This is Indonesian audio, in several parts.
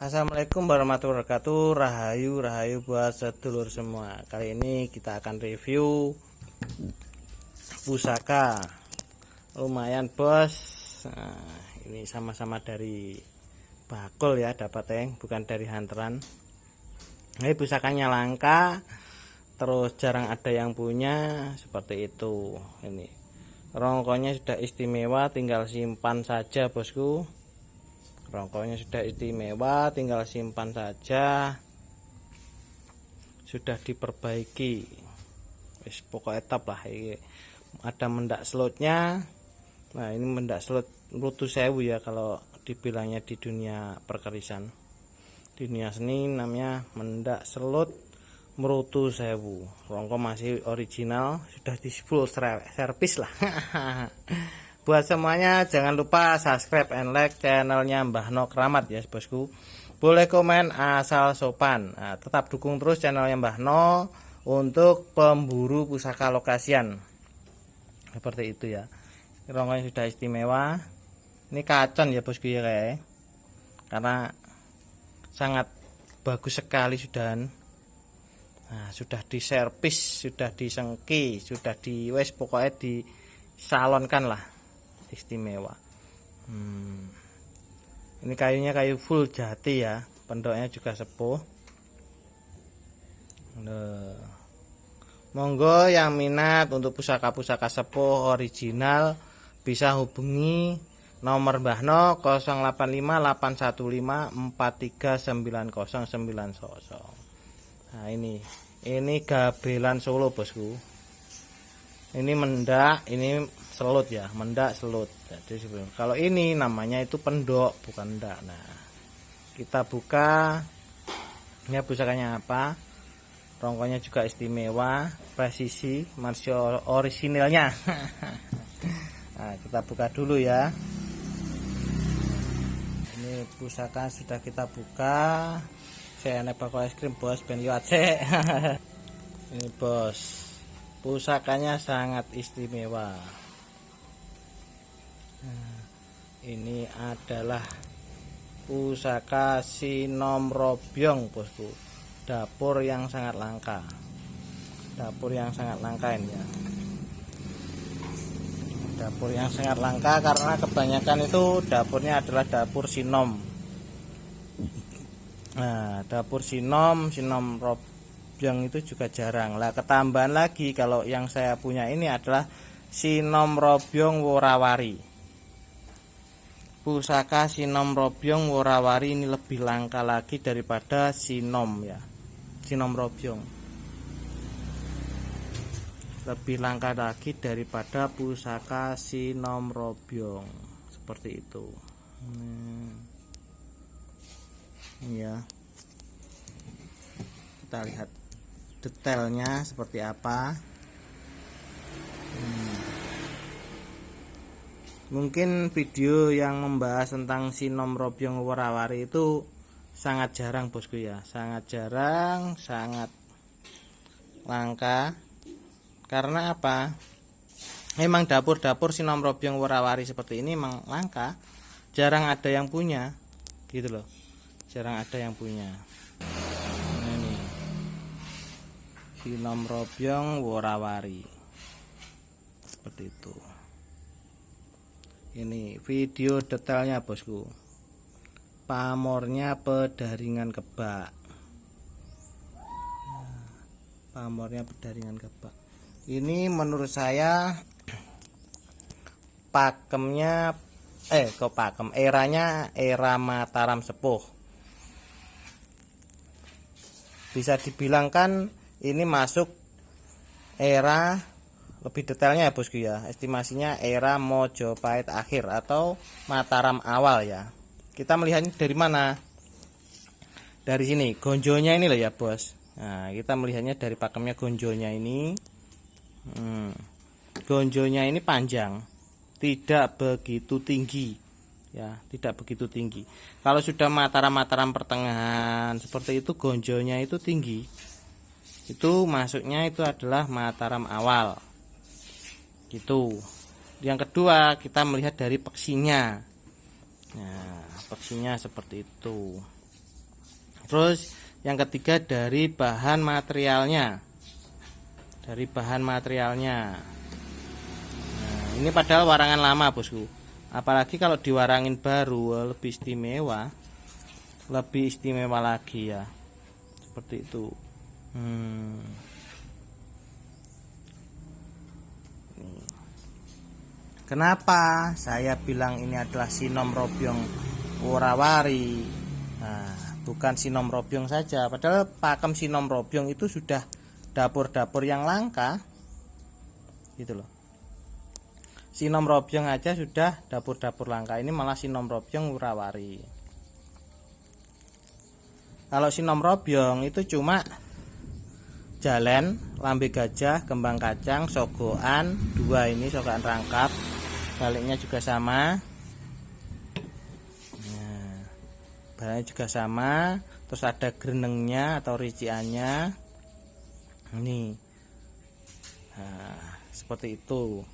Assalamualaikum warahmatullahi wabarakatuh. Rahayu buat sedulur semua. Kali ini kita akan review pusaka. Lumayan bos. Nah, ini sama-sama dari bakul ya, dapat bukan dari hantaran. Ini pusakanya langka, terus jarang ada yang punya seperti itu. Ini rongkonya sudah istimewa, tinggal simpan saja bosku. Rongkonya sudah istimewa, tinggal simpan saja. Sudah diperbaiki. Wis pokok etap lah ini. Ada mendak slotnya. Nah, ini mendak slot Mrutu Sewu ya kalau dibilangnya di dunia perkerisan. Di dunia seni namanya mendak slot Mrutu Sewu. Rongko masih original, sudah di full service lah. Buat semuanya jangan lupa subscribe and like channelnya Mbah No Kramat ya bosku. Boleh komen asal sopan. Nah, tetap dukung terus channelnya Mbah No untuk pemburu pusaka lokasian. Seperti itu ya. Rongkonya sudah istimewa. Ini kacon ya bosku ya kayak. Karena sangat bagus sekali sudah. Nah, sudah diservis, sudah disengki, sudah pokoknya disalonkan lah. Istimewa. Ini kayunya kayu full jati ya, pendoknya juga sepuh. Monggo yang minat untuk pusaka-pusaka sepuh original bisa hubungi nomor Mbah No 085851539090. Nah, ini gabelan Solo bosku. Ini mendak, ini selut ya, mendak selut. Jadi kalau ini namanya itu pendok, bukan mendak. Nah, kita buka. Ini pusakanya apa? Rongkonya juga istimewa, presisi, masih orisinilnya. Nah, kita buka dulu ya. Ini pusaka sudah kita buka. Saya enak bakal es krim bos, ben liwat sih. Ini bos. Pusakanya sangat istimewa. Nah, ini adalah pusaka Sinom Robyong bosku. Dapur yang sangat langka. Dapur yang sangat langka ini ya. Dapur yang sangat langka karena kebanyakan itu dapurnya adalah dapur Sinom. Nah, dapur Sinom Robyong itu juga jarang lah. Ketambahan lagi kalau yang saya punya ini adalah Sinom Robyong Worawari. Pusaka Sinom Robyong Worawari ini lebih langka lagi daripada Sinom ya. Sinom Robyong lebih langka lagi daripada pusaka Sinom Robyong. Seperti itu. Ya. Kita lihat detailnya seperti apa. Mungkin video yang membahas tentang Sinom Robyong Worawari itu sangat jarang bosku ya, sangat jarang, sangat langka. Karena apa? Memang dapur-dapur Sinom Robyong Worawari seperti ini memang langka, jarang ada yang punya, gitu loh, jarang ada yang punya. Sinom Robyong Worawari seperti itu. Ini video detailnya bosku. Pamornya pedaringan kebak. Pamornya pedaringan kebak. Ini menurut saya pakemnya eranya era Mataram Sepuh. Bisa dibilangkan ini masuk era, lebih detailnya ya bosku ya, estimasinya era Mojopahit akhir atau Mataram awal ya. Kita melihatnya dari mana? Dari sini, gonjonya ini loh ya bos. Nah, kita melihatnya dari pakemnya gonjonya ini. Gonjonya ini panjang, tidak begitu tinggi ya, tidak begitu tinggi. Kalau sudah Mataram pertengahan seperti itu, gonjonya itu tinggi. Itu masuknya itu adalah Mataram awal gitu. Yang kedua, kita melihat dari peksinya. Nah, peksinya seperti itu. Terus yang ketiga dari bahan materialnya. Nah, ini padahal warangan lama bosku. Apalagi kalau diwarangin baru lebih istimewa lagi ya. Seperti itu. Kenapa saya bilang ini adalah Sinom Robyong Worawari? Nah, bukan Sinom Robyong saja, padahal pakem Sinom Robyong itu sudah dapur-dapur yang langka, gitu loh. Sinom Robyong aja sudah dapur-dapur langka, ini malah Sinom Robyong Worawari. Kalau Sinom Robyong itu cuma jalen, lambe gajah, kembang kacang, sogokan, dua ini sogokan rangkap, baliknya juga sama. Nah, baliknya juga sama, terus ada grenengnya atau riciannya. Ini, nah, seperti itu.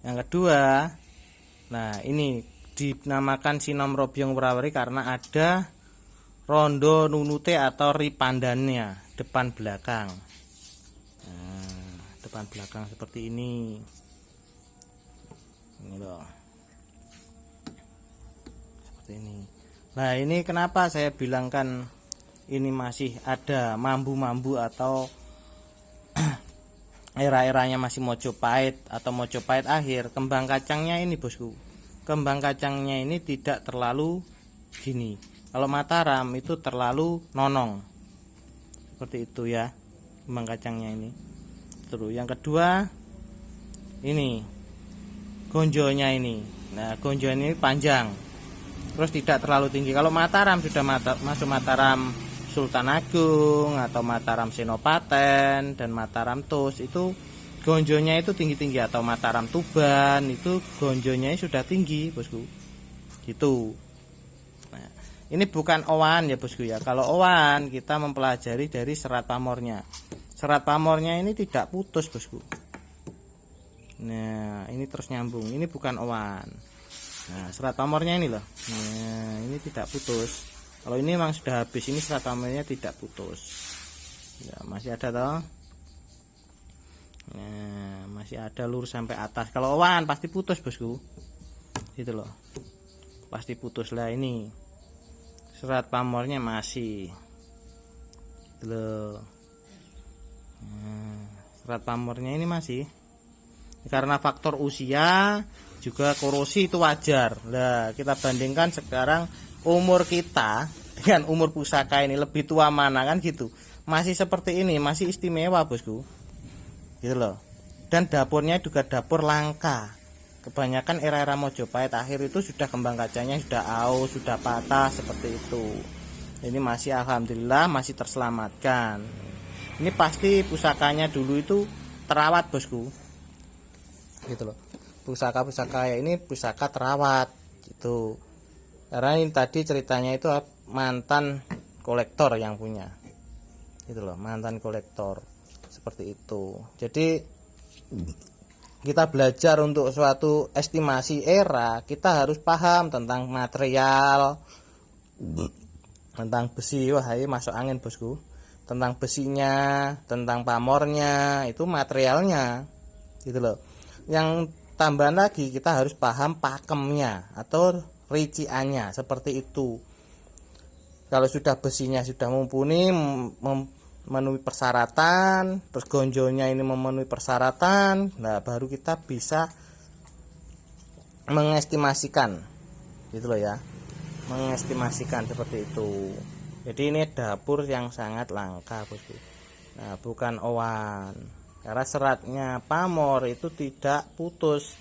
Yang kedua, nah ini dinamakan Sinom Robyong Worawari karena ada rondo nunute atau ripandannya depan belakang. Nah, depan belakang seperti ini loh, seperti ini. Nah, ini kenapa saya bilangkan ini masih ada mambu-mambu atau era-eranya masih Mojopahit atau Mojopahit akhir. Kembang kacangnya ini bosku, kembang kacangnya ini tidak terlalu gini. Kalau Mataram itu terlalu nonong, seperti itu ya kembang kacangnya ini. Terus yang kedua ini gonjonya ini. Nah, gonjo ini panjang, terus tidak terlalu tinggi. Kalau Mataram sudah masuk Mataram Sultan Agung atau Mataram Senopaten dan Mataram Tus, itu gonjonya itu tinggi-tinggi. Atau Mataram Tuban itu gonjonya sudah tinggi bosku, gitu. Nah, ini bukan owan ya bosku ya. Kalau owan kita mempelajari dari serat pamornya. Serat pamornya ini tidak putus bosku. Nah, ini terus nyambung. Ini bukan owan. Nah, serat pamornya ini loh. Nah, ini tidak putus. Kalau ini memang sudah habis, ini serat pamornya tidak putus. Ya, masih ada toh. Nah, masih ada lurus sampai atas. Kalau owan pasti putus bosku. Gitu loh. Pasti putus lah ini. Serat pamornya masih. Loh. Nah, serat pamornya ini masih. Karena faktor usia juga korosi itu wajar. Nah, kita bandingkan sekarang umur kita dengan umur pusaka ini, lebih tua mana kan gitu. Masih seperti ini, masih istimewa bosku. Gitu loh. Dan dapurnya juga dapur langka. Kebanyakan era-era Mojopahit akhir itu sudah kembang kacangnya sudah aus, sudah patah seperti itu. Ini masih alhamdulillah masih terselamatkan. Ini pasti pusakanya dulu itu terawat bosku. Gitu loh. Pusaka-pusaka ya ini pusaka terawat gitu. Karena ini tadi ceritanya itu mantan kolektor yang punya. Gitu loh, mantan kolektor. Seperti itu. Jadi kita belajar untuk suatu estimasi era, kita harus paham tentang material, tentang besi. Wah, ini masuk angin bosku. Tentang besinya, tentang pamornya, itu materialnya. Gitu loh. Yang tambahan lagi kita harus paham pakemnya atau riciannya, seperti itu. Kalau sudah besinya sudah mumpuni, memenuhi persyaratan, terus gonjonya ini memenuhi persyaratan, nah baru kita bisa mengestimasikan, gitu loh ya, mengestimasikan seperti itu. Jadi ini dapur yang sangat langka bosku. Nah, bukan owan. Karena seratnya pamor itu tidak putus,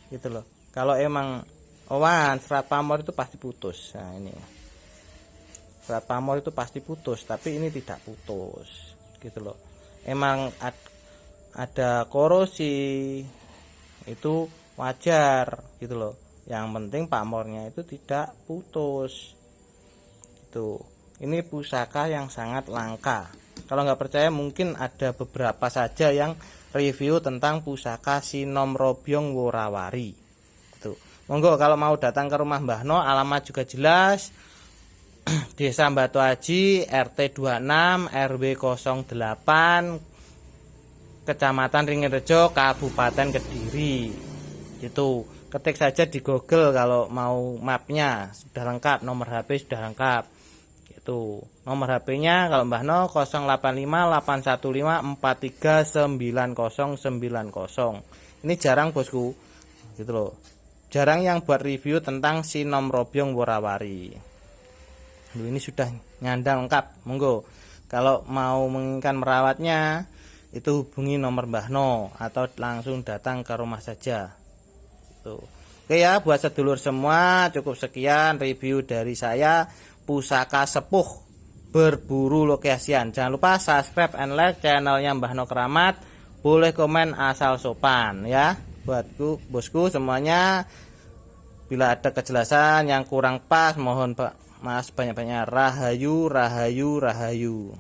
gitu loh. Kalau emang owan, serat pamor itu pasti putus. Nah, ini serat pamor itu pasti putus, tapi ini tidak putus, gitu loh. Emang ada korosi, itu wajar, gitu loh. Yang penting pamornya itu tidak putus. Itu. Ini pusaka yang sangat langka. Kalau nggak percaya mungkin ada beberapa saja yang review tentang pusaka Sinom Robyong Worawari. Tuh. Monggo kalau mau datang ke rumah Mbah No, alamat juga jelas. Desa Batu Aji, RT 26, RW 08, Kecamatan Ringenrejo, Kabupaten Kediri. Itu ketik saja di Google kalau mau mapnya, sudah lengkap, nomor HP sudah lengkap. Itu nomor HP-nya kalau Mbah No 085815439090. Ini jarang bosku, gitu loh. Jarang yang buat review tentang Sinom Robyong Worawari. Ini sudah nyandang lengkap. Monggo kalau mau menginginkan merawatnya, itu hubungi nomor Mbah No atau langsung datang ke rumah saja. Tuh. Oke ya, buat sedulur semua, cukup sekian review dari saya pusaka sepuh berburu lokasian. Jangan lupa subscribe and like channelnya Mbah No Keramat. Boleh komen asal sopan ya. Buatku, bosku semuanya, bila ada kejelasan yang kurang pas, mohon Pak Mas banyak-banyak. Rahayu, rahayu, rahayu.